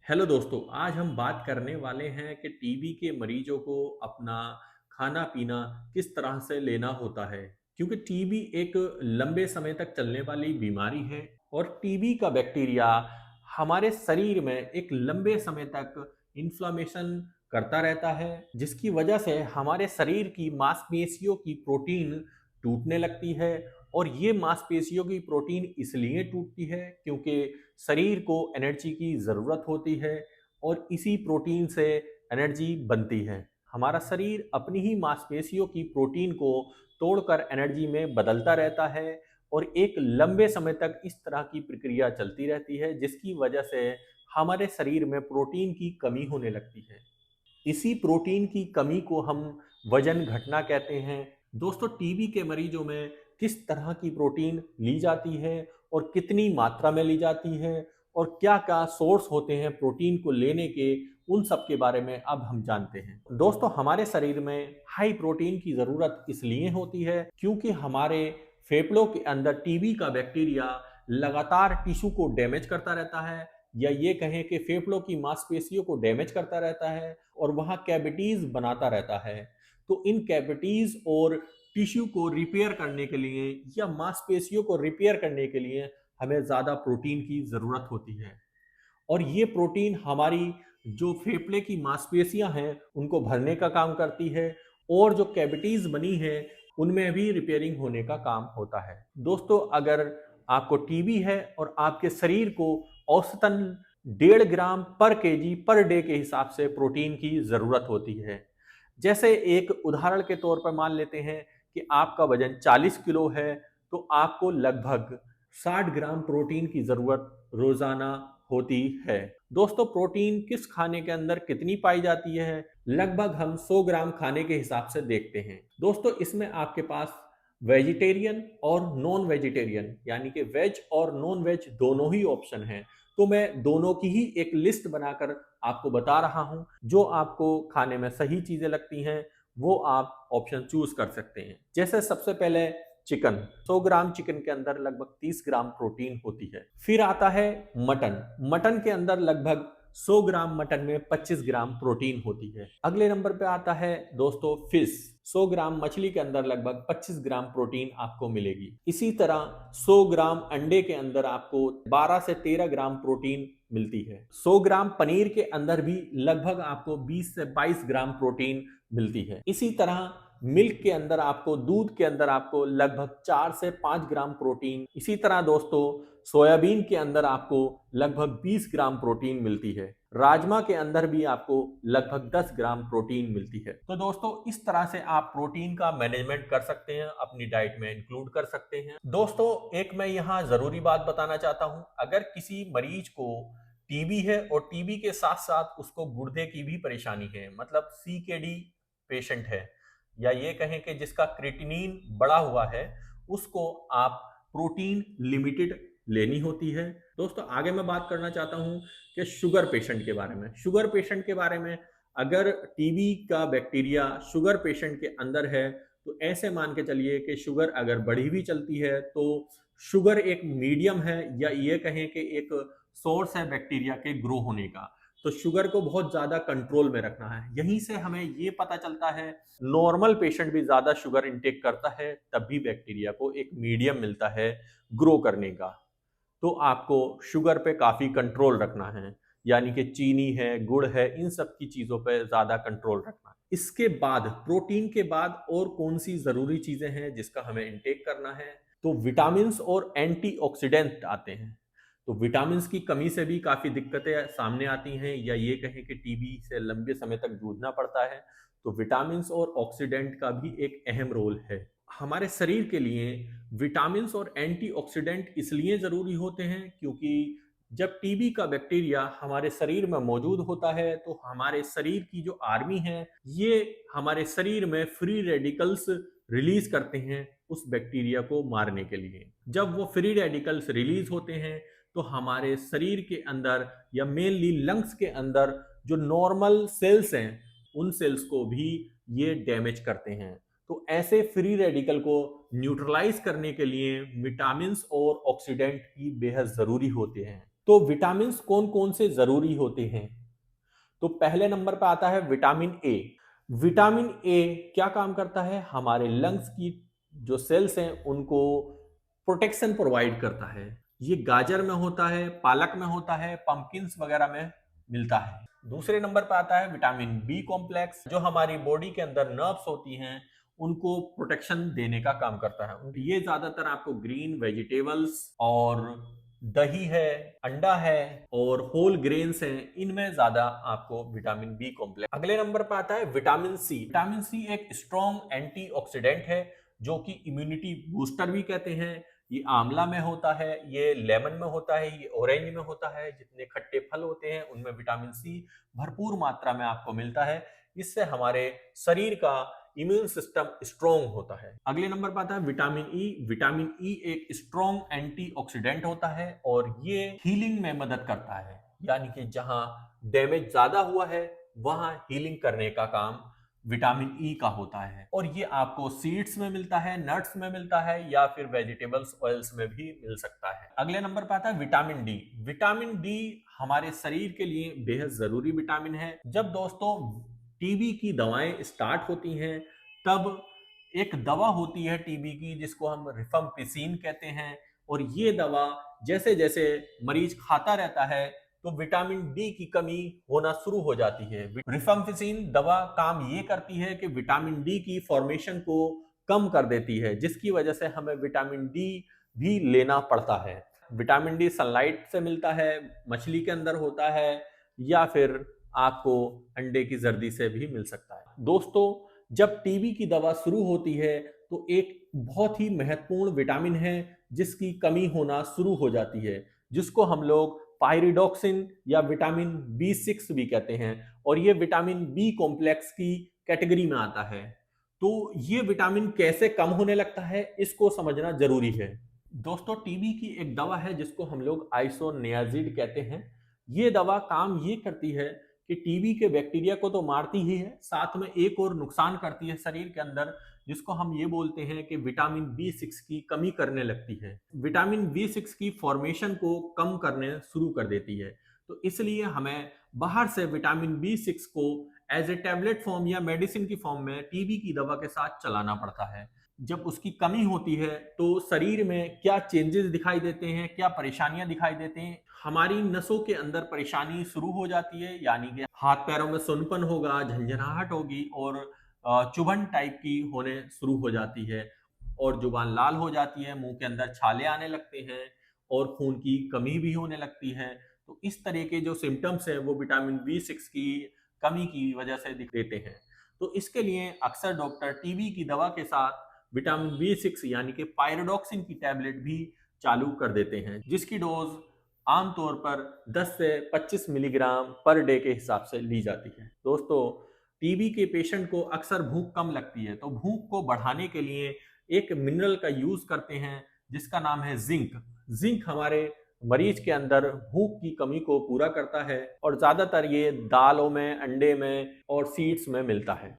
Hello दोस्तों, आज हम बात करने वाले हैं कि टीबी के मरीजों को अपना खाना-पीना किस तरह से लेना होता है। क्योंकि टीबी एक लंबे समय तक चलने वाली बीमारी है और टीबी का बैक्टीरिया हमारे शरीर में एक लंबे समय तक इन्फ्लेमेशन करता रहता है, जिसकी वजह से हमारे शरीर की मांसपेशियों की प्रोटीन टूटने लगती है। और ये मांसपेशियों की प्रोटीन इसलिए टूटती है क्योंकि शरीर को एनर्जी की ज़रूरत होती है और इसी प्रोटीन से एनर्जी बनती है। हमारा शरीर अपनी ही मांसपेशियों की प्रोटीन को तोड़कर एनर्जी में बदलता रहता है और एक लंबे समय तक इस तरह की प्रक्रिया चलती रहती है, जिसकी वजह से हमारे शरीर में प्रोटीन की कमी होने लगती है। इसी प्रोटीन की कमी को हम वजन घटना कहते हैं। दोस्तों, टीबी के मरीजों में किस तरह की प्रोटीन ली जाती है और कितनी मात्रा में ली जाती है और क्या-क्या सोर्स होते हैं प्रोटीन को लेने के, उन सब के बारे में अब हम जानते हैं। दोस्तों, हमारे शरीर में हाई प्रोटीन की ज़रूरत इसलिए होती है क्योंकि हमारे फेफड़ों के अंदर टीबी का बैक्टीरिया लगातार टिश्यू को डैमेज करता रहता है, या ये कहें कि फेफड़ों की मांसपेशियों को डैमेज करता रहता है और वहाँ कैविटीज़ बनाता रहता है। तो इन कैविटीज़ और टिश्यू को रिपेयर करने के लिए या मांसपेशियों को रिपेयर करने के लिए हमें ज़्यादा प्रोटीन की ज़रूरत होती है। और ये प्रोटीन हमारी जो फेफड़े की मांसपेशियां हैं उनको भरने का काम करती है और जो कैविटीज़ बनी है उनमें भी रिपेयरिंग होने का काम होता है। दोस्तों, अगर आपको टीबी है और आपके शरीर को औसतन 1.5 ग्राम पर केजी पर डे के हिसाब से प्रोटीन की ज़रूरत होती है। जैसे एक उदाहरण के तौर पर मान लेते हैं कि आपका वजन 40 किलो है, तो आपको लगभग 60 ग्राम प्रोटीन की ज़रूरत रोज़ाना होती है। दोस्तों, प्रोटीन किस खाने के अंदर कितनी पाई जाती है, लगभग हम 100 ग्राम खाने के हिसाब से देखते हैं। दोस्तों, इसमें आपके पास वेजिटेरियन और नॉन वेजिटेरियन यानी कि वेज और नॉन वेज दोनों ही ऑप्शन हैं। तो मैं दोनों की ही एक लिस्ट बनाकर आपको बता रहा हूं। जो आपको खाने में सही चीजें लगती हैं वो आप ऑप्शन चूज कर सकते हैं। जैसे सबसे पहले चिकन, 100 ग्राम चिकन के अंदर लगभग 30 ग्राम प्रोटीन होती है। फिर आता है मटन, मटन के अंदर लगभग 100 ग्राम मटन में 25 ग्राम प्रोटीन होती है। अगले नंबर पे आता है दोस्तों फिश, 100 ग्राम मछली के अंदर लगभग 25 ग्राम प्रोटीन आपको मिलेगी। इसी तरह 100 ग्राम अंडे के अंदर आपको 12 से 13 ग्राम प्रोटीन मिलती है। 100 ग्राम पनीर के अंदर भी लगभग आपको 20 से 22 ग्राम प्रोटीन मिलती है। इसी तरह मिल्क के अंदर आपको, दूध के अंदर आपको लगभग 4 से 5 ग्राम प्रोटीन। इसी तरह दोस्तों सोयाबीन के अंदर आपको लगभग 20 ग्राम प्रोटीन मिलती है। राजमा के अंदर भी आपको लगभग 10 ग्राम प्रोटीन मिलती है। तो दोस्तों, इस तरह से आप प्रोटीन का मैनेजमेंट कर सकते हैं, अपनी डाइट में इंक्लूड कर सकते हैं। दोस्तों, एक मैं यहाँ जरूरी बात बताना चाहता हूँ। अगर किसी मरीज को टीबी है और टीबी के साथ साथ उसको गुर्दे की भी परेशानी है, मतलब सीकेडी पेशेंट है, या ये कहें कि जिसका क्रिएटिनिन बढ़ा हुआ है, उसको आप प्रोटीन लिमिटेड लेनी होती है। दोस्तों, आगे मैं बात करना चाहता हूं कि शुगर पेशेंट के बारे में। शुगर पेशेंट के बारे में, अगर टीबी का बैक्टीरिया शुगर पेशेंट के अंदर है तो ऐसे मान के चलिए कि शुगर अगर बढ़ी हुई चलती है तो शुगर एक मीडियम है, या ये कहें कि एक सोर्स है बैक्टीरिया के ग्रो होने का। तो शुगर को बहुत ज्यादा कंट्रोल में रखना है। यहीं से हमें ये पता चलता है, नॉर्मल पेशेंट भी ज्यादा शुगर इंटेक करता है तब भी बैक्टीरिया को एक मीडियम मिलता है ग्रो करने का। तो आपको शुगर पे काफी कंट्रोल रखना है, यानी कि चीनी है, गुड़ है, इन सब की चीजों पे ज्यादा कंट्रोल रखना है। इसके बाद प्रोटीन के बाद और कौन सी जरूरी चीजें हैं जिसका हमें इंटेक करना है, तो विटामिन और एंटीऑक्सीडेंट आते हैं। तो विटामिन की कमी से भी काफी दिक्कतें सामने आती हैं, या ये कहें कि टीबी से लंबे समय तक जूझना पड़ता है। तो विटामिन और ऑक्सीडेंट का भी एक अहम रोल है हमारे शरीर के लिए। विटामिन और एंटीऑक्सीडेंट इसलिए जरूरी होते हैं क्योंकि जब टीबी का बैक्टीरिया हमारे शरीर में मौजूद होता है तो हमारे शरीर की जो आर्मी है, ये हमारे शरीर में फ्री रेडिकल्स रिलीज करते हैं उस बैक्टीरिया को मारने के लिए। जब वो फ्री रेडिकल्स रिलीज होते हैं तो हमारे शरीर के अंदर, या मेनली लंग्स के अंदर जो नॉर्मल सेल्स हैं, उन सेल्स को भी ये डैमेज करते हैं। तो ऐसे फ्री रेडिकल को न्यूट्रलाइज करने के लिए विटामिन और ऑक्सीडेंट ही बेहद जरूरी होते हैं। तो विटामिन्स कौन कौन से जरूरी होते हैं? तो पहले नंबर पर आता है विटामिन ए। विटामिन ए क्या काम करता है? हमारे लंग्स की जो सेल्स हैं उनको प्रोटेक्शन प्रोवाइड करता है। ये गाजर में होता है, पालक में होता है, पंपकिन्स वगैरह में मिलता है। दूसरे नंबर पर आता है विटामिन बी कॉम्प्लेक्स, जो हमारी बॉडी के अंदर नर्व्स होती हैं उनको प्रोटेक्शन देने का काम करता है। ये ज्यादातर आपको ग्रीन वेजिटेबल्स और दही है, अंडा है और होल ग्रेन्स हैं, इनमें ज्यादा आपको विटामिन बी कॉम्प्लेक्स। अगले नंबर पर आता है विटामिन सी। विटामिन सी एक स्ट्रॉन्ग एंटीऑक्सीडेंट है जो कि इम्यूनिटी बूस्टर भी कहते हैं। ये आंवला में होता है, ये लेमन में होता है, ये ऑरेंज में होता है। जितने खट्टे फल होते हैं उनमें विटामिन सी भरपूर मात्रा में आपको मिलता है। इससे हमारे शरीर का इम्यून सिस्टम स्ट्रॉन्ग होता है। अगले नंबर पर आता है विटामिन ई। विटामिन ई एक स्ट्रॉन्ग एंटीऑक्सीडेंट होता है और ये हीलिंग में मदद करता है, यानी कि जहां डैमेज ज्यादा हुआ है वहां हीलिंग करने का काम विटामिन ई का होता है। और ये आपको सीड्स में मिलता है, नट्स में मिलता है या फिर वेजिटेबल्स ऑयल्स में भी मिल सकता है। अगले नंबर पर आता है विटामिन डी। विटामिन डी हमारे शरीर के लिए बेहद जरूरी विटामिन है। जब दोस्तों टीबी की दवाएं स्टार्ट होती हैं तब एक दवा होती है टीबी की जिसको हम रिफम्पिसिन कहते हैं, और ये दवा जैसे जैसे मरीज खाता रहता है तो विटामिन डी की कमी होना शुरू हो जाती है। रिफम्पिसिन दवा काम ये करती है कि विटामिन डी की फॉर्मेशन को कम कर देती है, जिसकी वजह से हमें विटामिन डी भी लेना पड़ता है। विटामिन डी सनलाइट से मिलता है, मछली के अंदर होता है या फिर आपको अंडे की जर्दी से भी मिल सकता है। दोस्तों जब टीबी की दवा शुरू होती है तो एक बहुत ही महत्वपूर्ण विटामिन है जिसकी कमी होना शुरू हो जाती है, जिसको हम लोग पायरिडॉक्सिन या विटामिन बी 6 भी कहते हैं, और ये विटामिन बी कॉम्प्लेक्स की कैटेगरी में आता है। तो ये विटामिन कैसे कम होने लगता है इसको समझना जरूरी है। दोस्तों टीबी की एक दवा है जिसको हम लोग आइसोनियाजिड कहते हैं। ये दवा काम ये करती है कि टीबी के बैक्टीरिया को तो मारती ही है, साथ में एक और नुकसान करती है शरीर के अंदर, जिसको हम ये बोलते हैं कि विटामिन बी 6 की कमी करने लगती है। विटामिन बी 6 की फॉर्मेशन को कम करने शुरू कर देती है। तो इसलिए हमें बाहर से विटामिन बी 6 को एज ए टैबलेट फॉर्म या मेडिसिन की फॉर्म में टीबी की दवा के साथ चलाना पड़ता है। जब उसकी कमी होती है तो शरीर में क्या चेंजेस दिखाई देते हैं, क्या परेशानियां दिखाई देते हैं? हमारी नसों के अंदर परेशानी शुरू हो जाती है, यानी कि हाथ पैरों में सुनपन होगा, झंझनाहट होगी और चुभन टाइप की होने शुरू हो जाती है, और जुबान लाल हो जाती है, मुंह के अंदर छाले आने लगते हैं और खून की कमी भी होने लगती है। तो इस तरह के जो सिम्टम्स हैं वो विटामिन बी 6 की कमी की वजह से दिख देते हैं। तो इसके लिए अक्सर डॉक्टर टीबी की दवा के साथ विटामिन बी 6 यानी कि पायरोडॉक्सिन की टैबलेट भी चालू कर देते हैं, जिसकी डोज आमतौर पर 10 से 25 मिलीग्राम पर डे के हिसाब से ली जाती है। दोस्तों टीबी के पेशेंट को अक्सर भूख कम लगती है, तो भूख को बढ़ाने के लिए एक मिनरल का यूज करते हैं जिसका नाम है जिंक। जिंक हमारे मरीज के अंदर भूख की कमी को पूरा करता है और ज्यादातर ये दालों में, अंडे में और सीड्स में मिलता है।